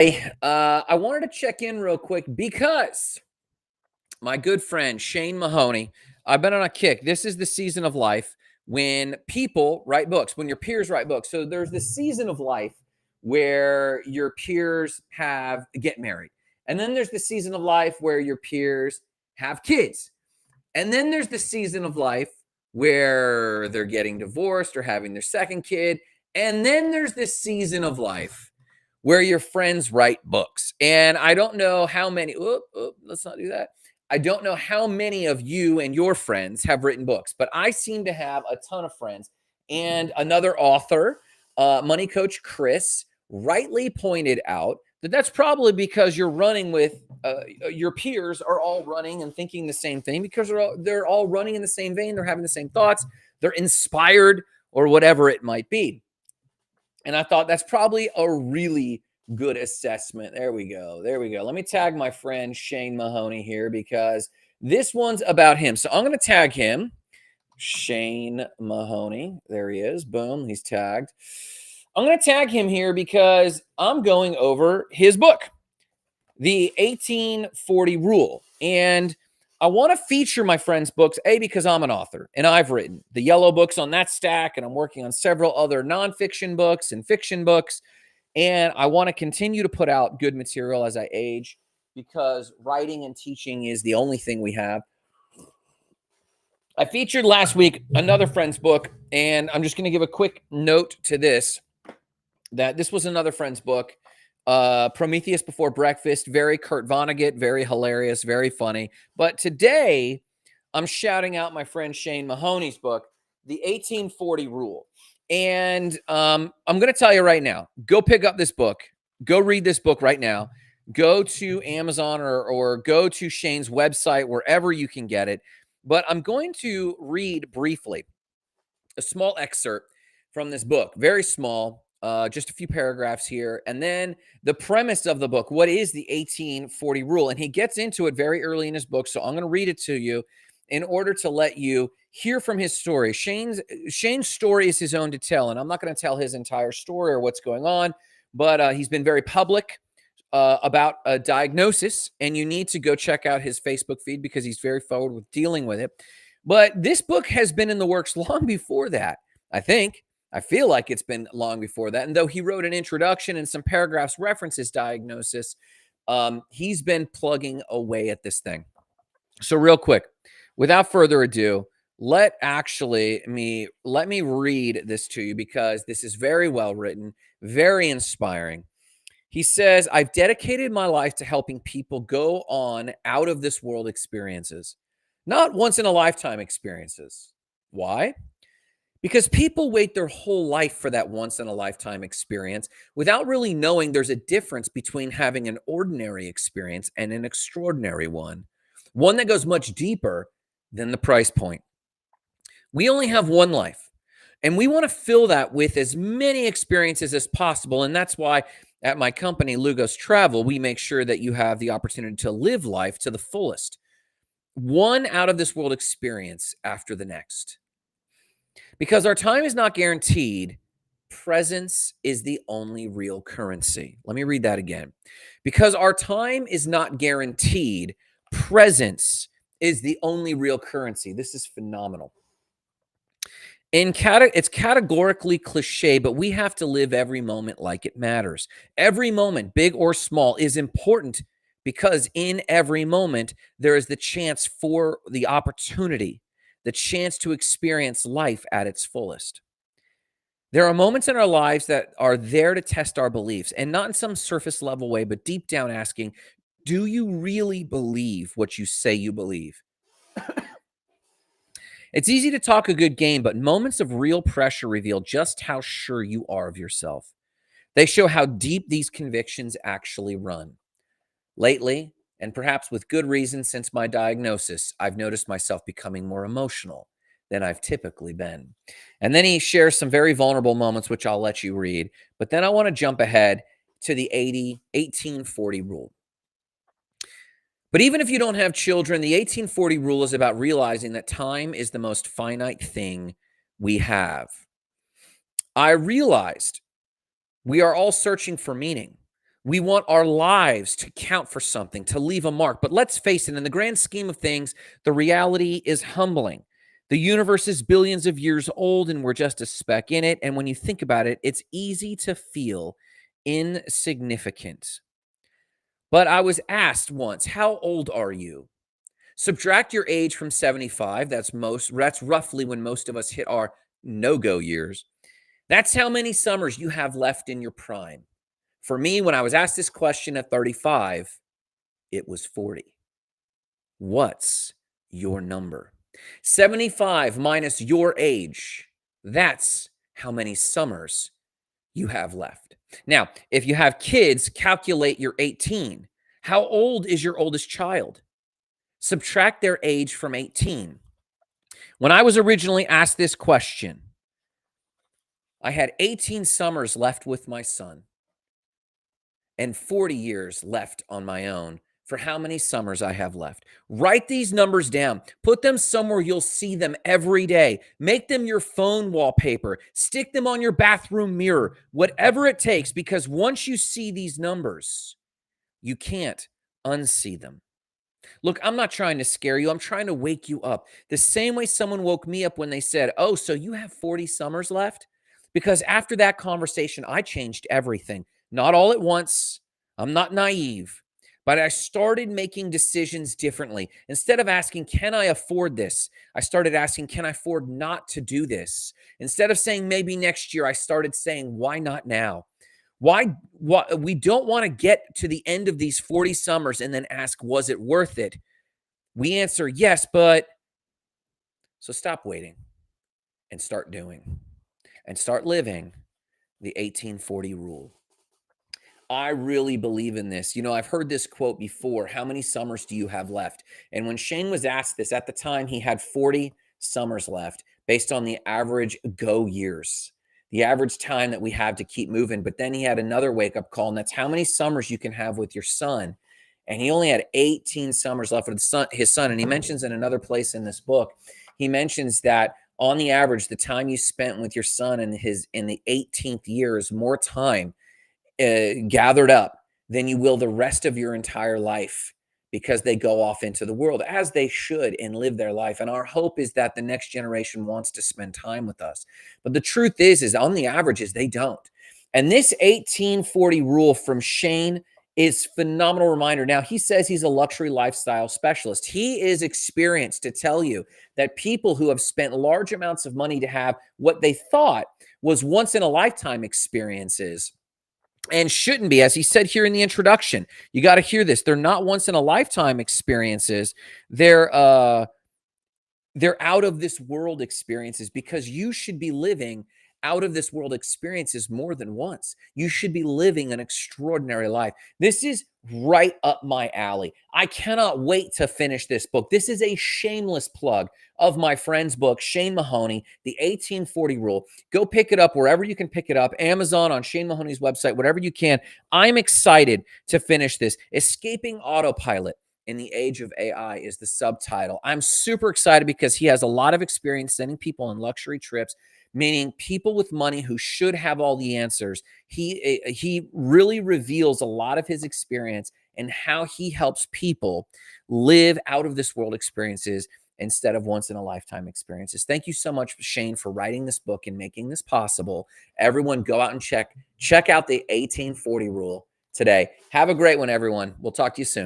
Hey, I wanted to check in real quick because my good friend Shane Mahoney, I've been on a kick. This is the season of life when people write books, when your peers write books. So there's this season of life where your peers get married. And then there's the season of life where your peers have kids. And then there's the season of life where they're getting divorced or having their second kid. And then there's this season of life where your friends write books. And I don't know how many, let's not do that. I don't know how many of you and your friends have written books, but I seem to have a ton of friends. And another author, Money Coach Chris, rightly pointed out that that's probably because you're running with your peers are all running and thinking the same thing because they're all running in the same vein. They're having the same thoughts. They're inspired or whatever it might be. And I thought that's probably a really good assessment. There we go. There we go. Let me tag my friend Shane Mahoney here because this one's about him. So I'm going to tag him, Shane Mahoney. There he is. Boom. He's tagged. I'm going to tag him here because I'm going over his book, The 1840 Rule. And I want to feature my friend's books, because I'm an author and I've written the yellow books on that stack, and I'm working on several other nonfiction books and fiction books. And I want to continue to put out good material as I age because writing and teaching is the only thing we have. I featured last week another friend's book, and I'm just going to give a quick note to this, that this was another friend's book. Prometheus Before Breakfast, very Kurt Vonnegut, very hilarious, very funny. But today, I'm shouting out my friend Shane Mahoney's book, The 1840 Rule. And I'm going to tell you right now, go pick up this book. Go read this book right now. Go to Amazon or go to Shane's website, wherever you can get it. But I'm going to read briefly a small excerpt from this book, very small. Just a few paragraphs here. And then the premise of the book, what is the 1840 rule? And he gets into it very early in his book. So I'm going to read it to you in order to let you hear from his story. Shane's story is his own to tell. And I'm not going to tell his entire story or what's going on, but he's been very public about a diagnosis. And you need to go check out his Facebook feed because he's very forward with dealing with it. But this book has been in the works long before that, I think. I feel like it's been long before that. And though he wrote an introduction and some paragraphs reference his diagnosis, he's been plugging away at this thing. So real quick, without further ado, let me read this to you because this is very well written, very inspiring. He says, I've dedicated my life to helping people go on out of this world experiences, not once in a lifetime experiences. Why? Because people wait their whole life for that once in a lifetime experience without really knowing there's a difference between having an ordinary experience and an extraordinary one that goes much deeper than the price point. We only have one life, and we want to fill that with as many experiences as possible. And that's why at my company, Lugos Travel, we make sure that you have the opportunity to live life to the fullest, one out of this world experience after the next. Because our time is not guaranteed, presence is the only real currency. Let me read that again. Because our time is not guaranteed, presence is the only real currency. This is phenomenal. It's categorically cliche, but we have to live every moment like it matters. Every moment, big or small, is important because in every moment, there is the chance for the opportunity, the chance to experience life at its fullest. There are moments in our lives that are there to test our beliefs, and not in some surface level way, but deep down asking, do you really believe what you say you believe? It's easy to talk a good game, but moments of real pressure reveal just how sure you are of yourself. They show how deep these convictions actually run. Lately, and perhaps with good reason since my diagnosis, I've noticed myself becoming more emotional than I've typically been. And then he shares some very vulnerable moments, which I'll let you read. But then I want to jump ahead to the 1840 rule. But even if you don't have children, the 1840 rule is about realizing that time is the most finite thing we have. I realized we are all searching for meaning. We want our lives to count for something, to leave a mark. But let's face it, in the grand scheme of things, the reality is humbling. The universe is billions of years old and we're just a speck in it. And when you think about it, it's easy to feel insignificant. But I was asked once, how old are you? Subtract your age from 75. That's roughly when most of us hit our no-go years. That's how many summers you have left in your prime. For me, when I was asked this question at 35, it was 40. What's your number? 75 minus your age. That's how many summers you have left. Now, if you have kids, calculate your 18. How old is your oldest child? Subtract their age from 18. When I was originally asked this question, I had 18 summers left with my son and 40 years left on my own for how many summers I have left. Write these numbers down. Put them somewhere you'll see them every day. Make them your phone wallpaper. Stick them on your bathroom mirror, whatever it takes, because once you see these numbers, you can't unsee them. Look, I'm not trying to scare you. I'm trying to wake you up. The same way someone woke me up when they said, "Oh, so you have 40 summers left?" Because after that conversation, I changed everything. Not all at once. I'm not naive, but I started making decisions differently. Instead of asking, "Can I afford this?" I started asking, "Can I afford not to do this?" Instead of saying maybe next year, I started saying, "Why not now?" Why we don't want to get to the end of these 40 summers and then ask, was it worth it? We answer yes, but so stop waiting and start doing and start living the 1840 rule. I really believe in this. You know, I've heard this quote before. How many summers do you have left? And when Shane was asked this at the time, he had 40 summers left based on the average go years, the average time that we have to keep moving. But then he had another wake up call, and that's how many summers you can have with your son. And he only had 18 summers left with his son. And he mentions in another place in this book, he mentions that on the average, the time you spent with your son in the 18th year is more time gathered up than you will the rest of your entire life, because they go off into the world as they should and live their life. And our hope is that the next generation wants to spend time with us. But the truth is on the averages, they don't. And this 1840 rule from Shane is phenomenal reminder. Now, he says he's a luxury lifestyle specialist. He is experienced to tell you that people who have spent large amounts of money to have what they thought was once in a lifetime experiences, and shouldn't be, as he said here in the introduction, you got to hear this. They're not once in a lifetime experiences. They're out of this world experiences, because you should be living out of this world experiences more than once. You should be living an extraordinary life. This is right up my alley. I cannot wait to finish this book. This is a shameless plug of my friend's book, Shane Mahoney, The 1840 Rule. Go pick it up wherever you can pick it up, Amazon, on Shane Mahoney's website, whatever you can. I'm excited to finish this. Escaping Autopilot in the Age of AI is the subtitle. I'm super excited because he has a lot of experience sending people on luxury trips, meaning people with money who should have all the answers. He really reveals a lot of his experience and how he helps people live out of this world experiences instead of once in a lifetime experiences. Thank you so much, Shane, for writing this book and making this possible. Everyone, go out and check out the 1840 rule today. Have a great one, everyone. We'll talk to you soon.